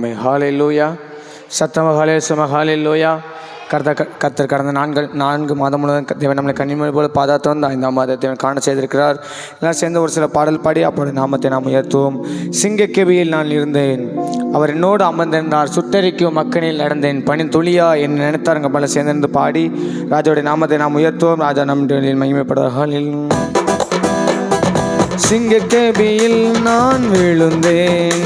ஆமே. ஹல்லேலூயா. சத்தமாக ஹல்லேலூயா, ஹல்லேலூயா. கர்த்தர் கடந்த 4 மாதம் முழுவதும் தேவன் நம்மளை கன்னிமணி போல பாதாத்து வந்து 5ஆம் மாதத்தை தேவன் காண செய்திருக்கிறார். எல்லாம் சேர்ந்து ஒரு சில பாடல் பாடி அப்போது நாமத்தை நாம் உயர்த்துவோம். சிங்கக்கேபியில் நான் இருந்தேன், அவர் என்னோடு அமர்ந்திருந்தார், சுட்டரிக்கும் மக்களில் நடந்தேன், பனி துளியா என்ன நினைத்தாருங்க பல சேர்ந்திருந்து பாடி ராஜாவுடைய நாமத்தை நாம் உயர்த்துவோம். ராஜா நம்முடைய மகிமைப்படுவார்கள். சிங்கக்கேபியில் நான் விழுந்தேன்,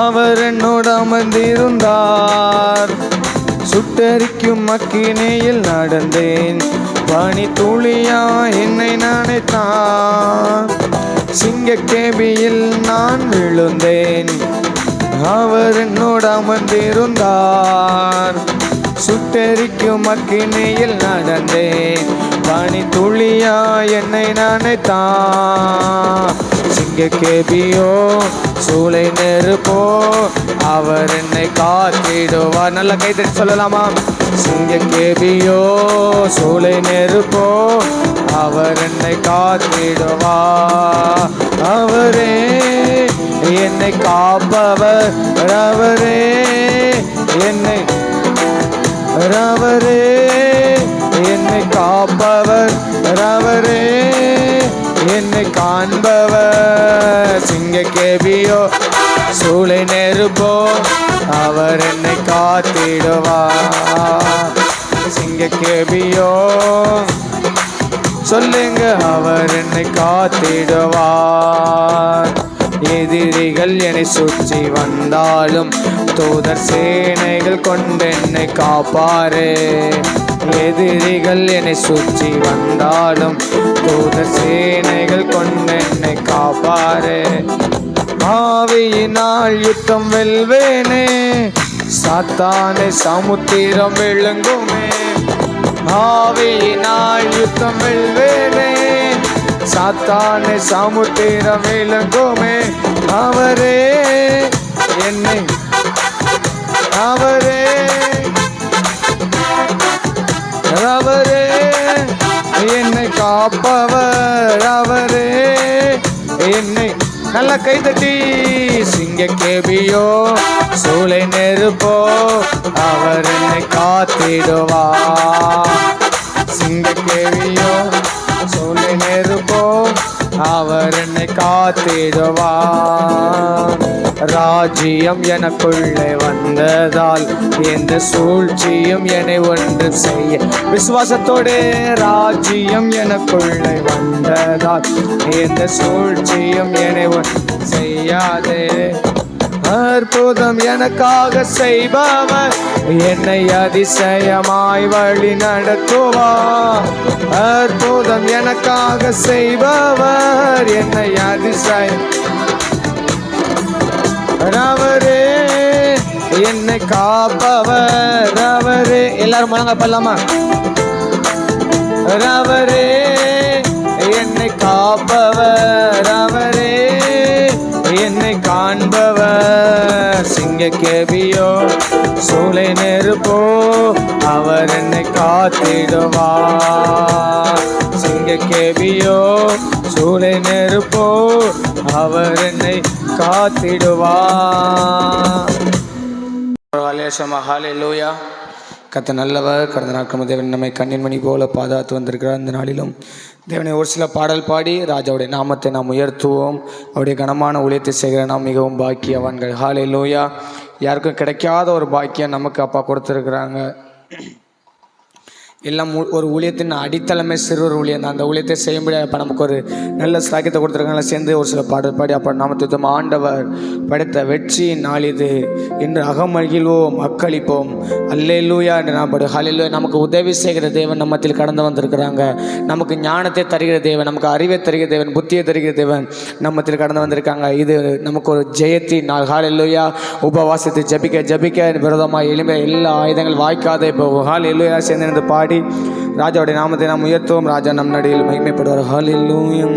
அவர் என்னோடு அமர்ந்திருந்தார், சுட்டரிக்கும் அக்கினியில் நடந்தேன், பனி துளியா என்னை நினைத்தான். சிங்கக்கேபியில் நான் விழுந்தேன், அவர் என்னோடு அமர்ந்திருந்தார், சுட்டரிக்கும் அக்கினியில் நடந்தேன், பனி துளியா என்னை நினைத்தான். சிங்கக்கேபியோ சூளை நெருப்போ அவர் என்னை காத்திடுவார். நல்ல கைதட்டி சொல்லலாமா? சிங்கக்கேபியோ சூளை நெருப்போ அவர் என்னை காத்திடுவார். அவரே என்னை காப்பவர், அவரே என்னை என்னை காப்பவர், அவரே என்னை காண்பவர். சிங்கக்கேபியோ சூளை நெருப்போ அவர் என்னை காத்திடுவார். சிங்கக்கேபியோ சொல்லுங்க, அவர் என்னை காத்திடுவார். எதிரிகள் என்னை சுற்றி வந்தாலும் தூதர் சேனைகள் கொண்டு என்னை காப்பாரே. எதிரிகள் என்னை சுற்றி வந்தாலும் தூதர் சேனைகள் கொண்டு என்னை காப்பாரே. ஆவியினால் யுத்தம் வெல்வேனே, சாத்தானை சமுத்திரம் விழுங்குமே. ஆவியினால் யுத்தம் வெல்வேனே, சாத்தானை சமுத்திரம் விழுங்குமே. அவரே என்னை அவரே என்னை காப்பவர், அவரே என்னை நல்ல கைதட்டி. சிங்கக்கேபியோ சூளை நெருப்போ அவர் என்னை காத்திடுவார். சிங்கக்கேபியோ சூளை நெருப்போ அவர் என்னை காத்திடுவார். ராஜ்யம் எனக்குள்ளே வந்ததால் எந்த சூழ்ச்சியும் என்னை ஒன்று செய்ய. விசுவாசத்தோடு ராஜ்யம் எனக்குள்ளே வந்ததால் எந்த சூழ்ச்சியும் என்னை ஒன்று செய்யாதே. அற்புதம் எனக்காக செய்பவர் என்னை அதிசயமாய் வழி நடத்துவார். அற்புதம் எனக்காக செய்பவர் என்னை அதிசயம். அவரே என்னை காப்பவர், அவரே எல்லாரும் முழங்க பண்ணலாமா? அவரே என்னை காப்பவர், அவரே என்னை காண்பவர். சிங்கக்கேபியோ சூளை நெருப்போ அவர் என்னை காத்திடுவார். சிங்கக்கேபியோ சூளை நெருப்போ அவர் என்னை காத்திடுவார். ஹல்லேலூயா. கர்த்தர் நல்லவர். கடந்த நாட்கள் தேவன் நம்மை கண்ணின் மணி போல பாதுகாத்து வந்திருக்கிறார். இந்த நாளிலும் தேவனை ஒரு சில பாடல் பாடி ராஜாவுடைய நாமத்தை நாம் உயர்த்துவோம். அவருடைய கனமான ஊழியத்தை செய்கிற நாம் மிகவும் பாக்கியவான்கள். ஹல்லேலூயா. யாருக்கும் கிடைக்காத ஒரு பாக்கியம் நமக்கு அப்பா கொடுத்துருக்குறாங்க. எல்லாம் ஒரு ஊழியத்தின் அடித்தளமே சிறுவர் ஊழியம் தான். அந்த ஊழியத்தை செய்யும்படி அப்போ நமக்கு ஒரு நல்ல சாக்கியத்தை கொடுத்துருக்காங்கள. சேர்ந்து ஒரு சில பாடல் பாடி அப்போ நாமத்துவம் ஆண்டவர் படைத்த வெற்றியின் நாள் இது, இன்று அகமகிழ்வோம் அக்களிப்போம் அல்லேலூயா என்று நான் பாடு. ஹல்லேலூயா. நமக்கு உதவி செய்கிற தேவன் நம்மத்தில் கடந்து வந்திருக்கிறாங்க. நமக்கு ஞானத்தை தருகிற தேவன், நமக்கு அறிவை தருகிற தேவன், புத்தியை தருகிற தேவன் நம்மத்தில் கடந்து வந்திருக்காங்க. இது நமக்கு ஒரு ஜெயத்தின் நாள். ஹல்லேலூயா. உபவாசத்தை ஜபிக்க விரோதமாக எளிமையாக எல்லா ஆயுதங்கள் வாய்க்காதே போகும். ஹல்லேலூயா. சேர்ந்து பாடி ராஜாவுடைய நாமத்தை நாம் உயர்த்துவோம். ராஜா நம் நடியில் மகிமைப்படுவார். ஹல்லேலூயா.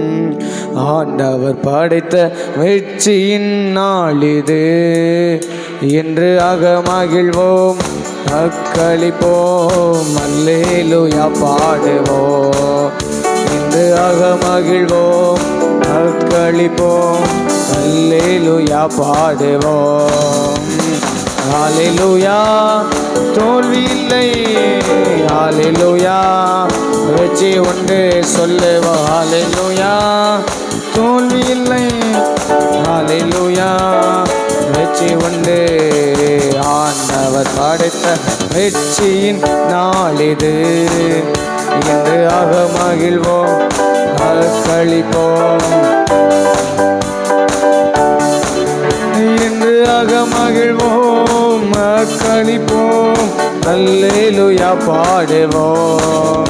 ஆண்டவர் படைத்த வெற்றியின் நாள் இது, என்று அகமகிழ்வோம் அக்களிப்போம் அல்லேலூயா பாடுவோம். என்று அகமகிழ்வோம் அக்களிப்போம் அல்லேலூயா பாடுவோம். ஹல்லேலூயா தோல்வி இல்லை, ஹல்லேலூயா வெற்றி உண்டு சொல்லுவோம். ஹல்லேலூயா தோல்வி இல்லை, ஹல்லேலூயா வெற்றி உண்டு. ஆண்டவர் படைத்த வெற்றியின் நாளிது, இன்று ஆக மகிழ்வோம் அக்களிப்போம். இன்று ஆக மகிழ்வோம் அக்களிப்போம், அல்லேலூயா பாடுவோம்.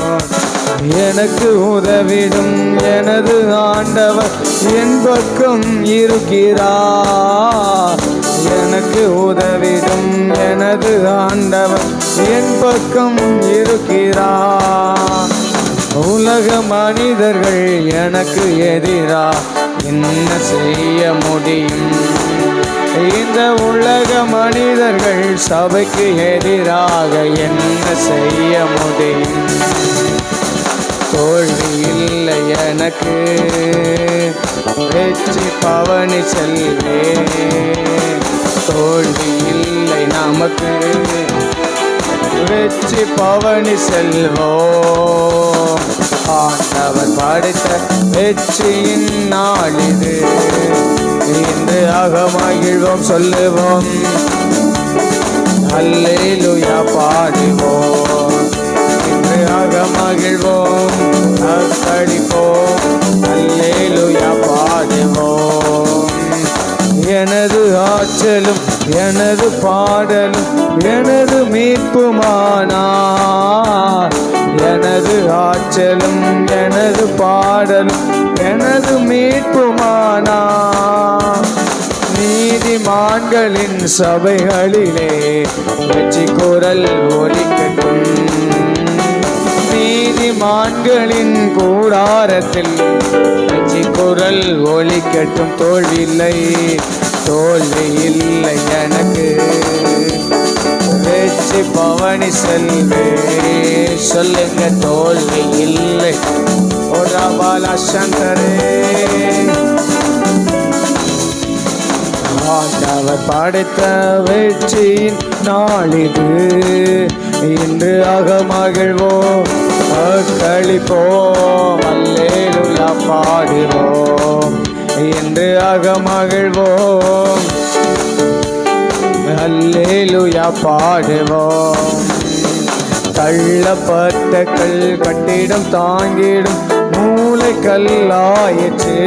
எனக்கு உதவிடும் எனது ஆண்டவர் என் பக்கம் இருக்கிறார். எனக்கு உதவிடும் எனது ஆண்டவர் என் பக்கம் இருக்கிறார். உலக மனிதர்கள் எனக்கு எதிரா என்ன செய்ய முடியும்? இந்த உலக மனிதர்கள் சபைக்கு எதிராக என்ன செய்ய முடியும்? தோல்வி இல்லை எனக்கு, வெற்றி பவனி செல்வே. தோல்வி இல்லை நமக்கு, வெற்றி பவனி செல்வோம். ஆண்டவர் படைத்த வெற்றியின் நாளிது, இன்று ஆக மகிழ்வோம் சொல்லுவோம். அல்லேலூயா பாடுவோம், இன்று ஆக மகிழ்வோம் அக்களிப்போம். அல்லேலூயா பாடுவோம். எனது ஆற்றலும் எனது பாடலும் எனது மீட்புமானார். எனது ஆற்றலும் எனது பாடலும் எனது மீட்புமானார். நீதிமான்களின் சபைகளிலே வெற்றி குரல் ஒலிக்கட்டும். நீதிமான்களின் கூடாரத்தில் வெற்றி குரல் ஒலிக்கட்டும். தோல்வி இல்லை, தோல்வி இல்லை எனக்கு, வெற்றி பவனி செல்வே. சொல்லுங்க தோல்வி இல்லை. ஓரா பாலா சங்கரே. ஆண்டவர் படைத்த வெற்றியின் நாளிது, இன்று ஆக மகிழ்வோம் அக்களிப்போம். அல்லேலூயா பாடுவோம், இன்று ஆக மகிழ்வோம். அல்லேலூயா பாடுவோம். தள்ளப்பட்ட கல் கட்டிடம் தாங்கிடும் மூளை கல்லாயிற்று.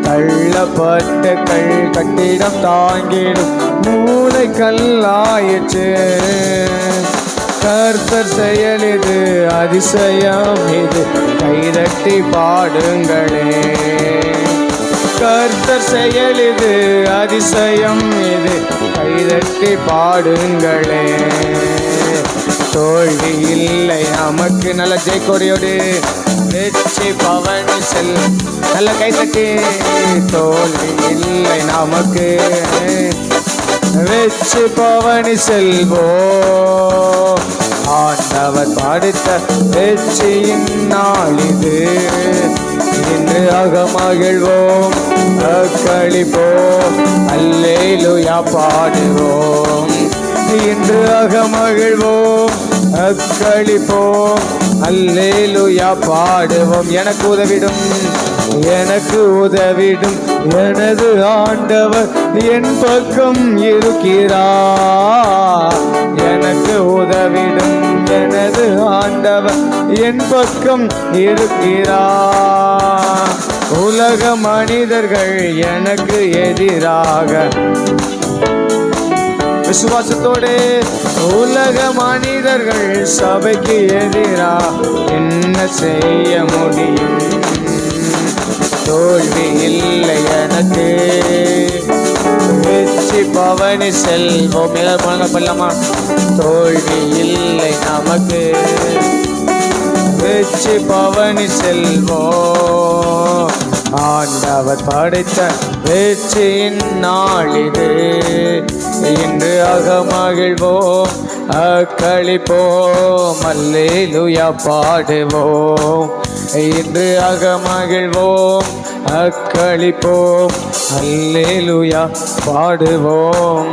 தள்ளப்பட்ட கல் கட்டிடம் தாங்கிடும் மூளை கல்லாயிற்று. கர்த்தர் செயல் இது அதிசயம் இது, கைதட்டி பாடுங்களே. கர்த்தர் செயல் இது அதிசயம் இது, கைதட்டி பாடுங்களே. தோல்வி இல்லை நமக்கு, நல்ல ஜெயக்கொடியோடு வெற்றி பவனி செல். நல்ல கைதட்டி. தோல்வி இல்லை நமக்கு, வெற்றி பவனி செல்வோம். ஆண்டவர் படைத்த வெற்றியின் நாளிது, இன்று ஆக மகிழ்வோம் அக்களிப்போம். அல்லேலூயா பாடுவோம், இன்று ஆக மகிழ்வோம் அக்களிப்போம். அல்லேலூயா பாடுவோம். எனக்கு உதவிடும் எனக்கு உதவிடும் எனது ஆண்டவர் என் பக்கம் இருக்கிறார். எனக்கு உதவிடும் எனது ஆண்டவர் என் பக்கம் இருக்கிறார். உலக மனிதர்கள் எனக்கு எதிராக விசுவாசத்தோடு, உலக மனிதர்கள் சபைக்கு எதிராக என்ன செய்ய முடியும்? தோல்வி இல்லை எனக்கு, வெற்றி பவனி செல்வோம். எல்லாரும் பண்ணலாமா? தோல்வி இல்லை நமக்கு, வெற்றி பவனி செல்வோம். ஆண்டவர் படைத்த வெற்றியின் நாளிது, இன்று ஆக மகிழ்வோம் அக்களிப்போம். அல்லேலூயா பாடுவோம், இன்று ஆக மகிழ்வோம் அக்களிப்போம். அல்லேலூயா பாடுவோம்.